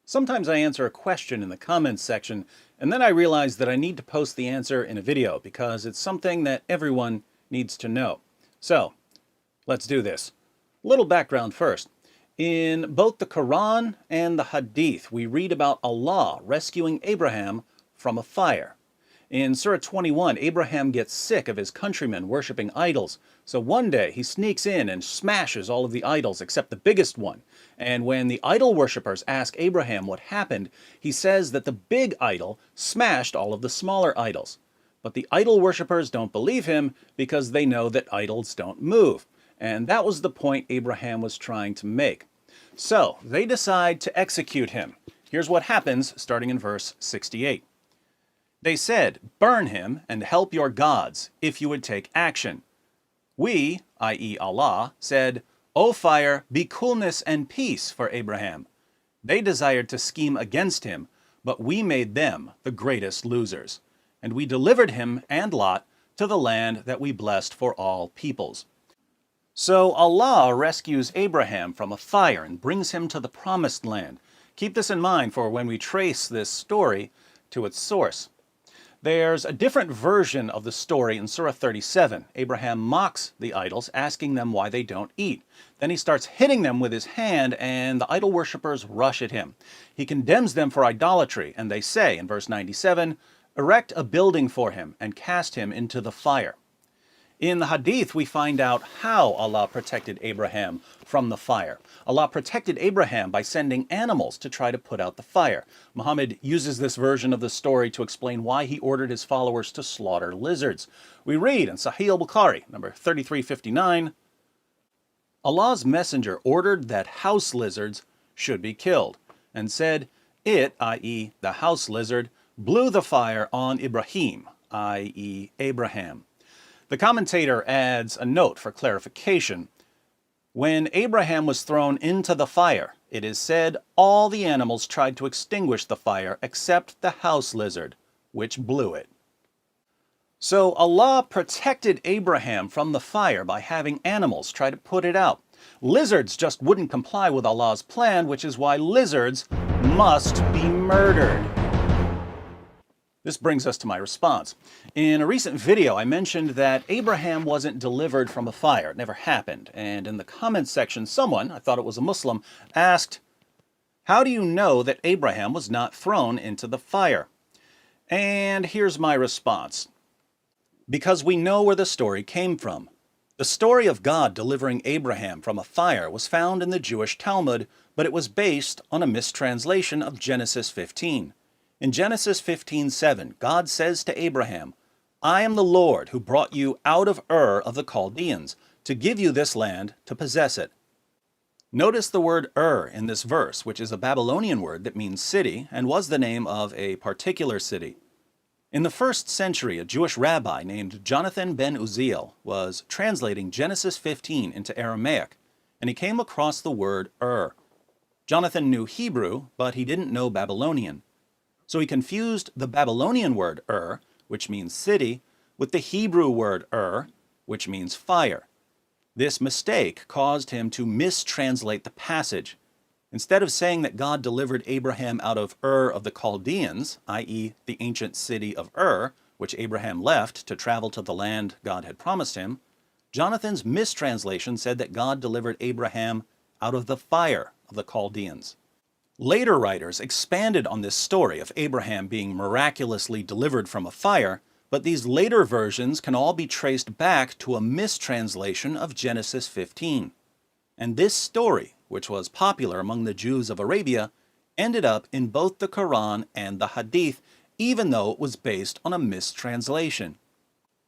Sometimes I answer a question in the comments section, and then I realize that I need to post the answer in a video because it's something that everyone needs to know. So, let's do this. A little background first. In both the Quran and the Hadith, we read about Allah rescuing Abraham from a fire. In Surah 21, Abraham gets sick of his countrymen worshiping idols. So one day he sneaks in and smashes all of the idols except the biggest one. And when the idol worshippers ask Abraham what happened, he says that the big idol smashed all of the smaller idols. But the idol worshippers don't believe him because they know that idols don't move. And that was the point Abraham was trying to make. So they decide to execute him. Here's what happens starting in verse 68. They said, "Burn him and help your gods, if you would take action." We, i.e. Allah, said, "O fire, be coolness and peace for Abraham." They desired to scheme against him, but we made them the greatest losers. And we delivered him and Lot to the land that we blessed for all peoples. So Allah rescues Abraham from a fire and brings him to the promised land. Keep this in mind for when we trace this story to its source. There's a different version of the story in Surah 37. Abraham mocks the idols, asking them why they don't eat. Then he starts hitting them with his hand, and the idol worshippers rush at him. He condemns them for idolatry, and they say, in verse 97, "Erect a building for him and cast him into the fire." In the Hadith, we find out how Allah protected Abraham from the fire. Allah protected Abraham by sending animals to try to put out the fire. Muhammad uses this version of the story to explain why he ordered his followers to slaughter lizards. We read in Sahih al-Bukhari, number 3359, Allah's messenger ordered that house lizards should be killed, and said, it, i.e. the house lizard, blew the fire on Ibrahim, i.e. Abraham. The commentator adds a note for clarification. When Abraham was thrown into the fire, it is said all the animals tried to extinguish the fire except the house lizard, which blew it. So Allah protected Abraham from the fire by having animals try to put it out. Lizards just wouldn't comply with Allah's plan, which is why lizards must be murdered. This brings us to my response. In a recent video, I mentioned that Abraham wasn't delivered from a fire. It never happened. And in the comments section, someone, I thought it was a Muslim, asked, "How do you know that Abraham was not thrown into the fire?" And here's my response. Because we know where the story came from. The story of God delivering Abraham from a fire was found in the Jewish Talmud, but it was based on a mistranslation of Genesis 15. In Genesis 15:7, God says to Abraham, "I am the Lord who brought you out of Ur of the Chaldeans to give you this land to possess it." Notice the word Ur in this verse, which is a Babylonian word that means city and was the name of a particular city. In the 1st century, a Jewish rabbi named Jonathan ben Uziel was translating Genesis 15 into Aramaic, and he came across the word Ur. Jonathan knew Hebrew, but he didn't know Babylonian. So he confused the Babylonian word Ur, which means city, with the Hebrew word Ur, which means fire. This mistake caused him to mistranslate the passage. Instead of saying that God delivered Abraham out of Ur of the Chaldeans, i.e. the ancient city of Ur, which Abraham left to travel to the land God had promised him, Jonathan's mistranslation said that God delivered Abraham out of the fire of the Chaldeans. Later writers expanded on this story of Abraham being miraculously delivered from a fire, but these later versions can all be traced back to a mistranslation of Genesis 15. And this story, which was popular among the Jews of Arabia, ended up in both the Quran and the Hadith, even though it was based on a mistranslation.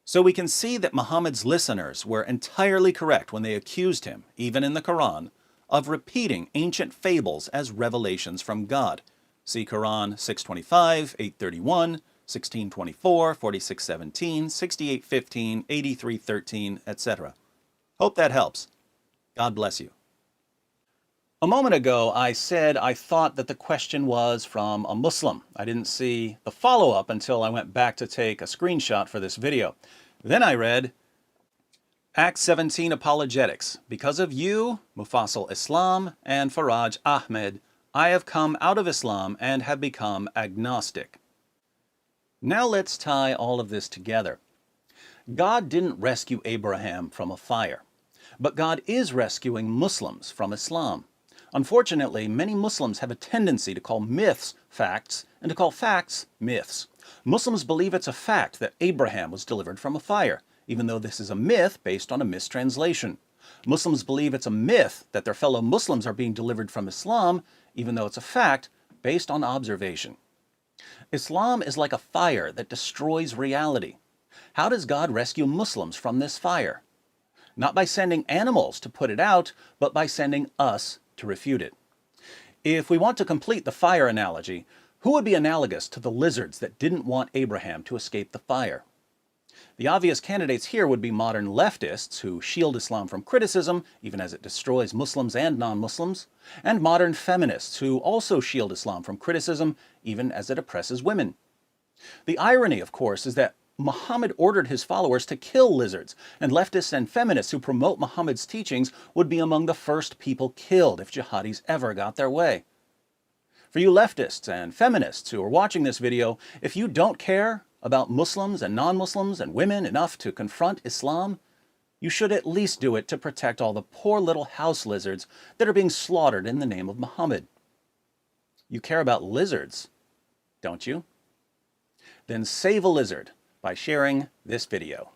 So we can see that Muhammad's listeners were entirely correct when they accused him, even in the Quran, of repeating ancient fables as revelations from God. See Quran 625, 831, 1624, 4617, 6815, 8313, etc. Hope that helps. God bless you. A moment ago, I said I thought that the question was from a Muslim. I didn't see the follow-up until I went back to take a screenshot for this video. Then I read, Act 17 Apologetics. Because of you, Mufassal Islam, and Faraj Ahmed, I have come out of Islam and have become agnostic. Now let's tie all of this together. God didn't rescue Abraham from a fire, but God is rescuing Muslims from Islam. Unfortunately, many Muslims have a tendency to call myths facts and to call facts myths. Muslims believe it's a fact that Abraham was delivered from a fire, even though this is a myth based on a mistranslation. Muslims believe it's a myth that their fellow Muslims are being delivered from Islam, even though it's a fact based on observation. Islam is like a fire that destroys reality. How does God rescue Muslims from this fire? Not by sending animals to put it out, but by sending us to refute it. If we want to complete the fire analogy, who would be analogous to the lizards that didn't want Abraham to escape the fire? The obvious candidates here would be modern leftists who shield Islam from criticism, even as it destroys Muslims and non-Muslims, and modern feminists who also shield Islam from criticism, even as it oppresses women. The irony, of course, is that Muhammad ordered his followers to kill lizards, and leftists and feminists who promote Muhammad's teachings would be among the first people killed if jihadis ever got their way. For you leftists and feminists who are watching this video, if you don't care about Muslims and non-Muslims and women enough to confront Islam, you should at least do it to protect all the poor little house lizards that are being slaughtered in the name of Muhammad. You care about lizards, don't you? Then save a lizard by sharing this video.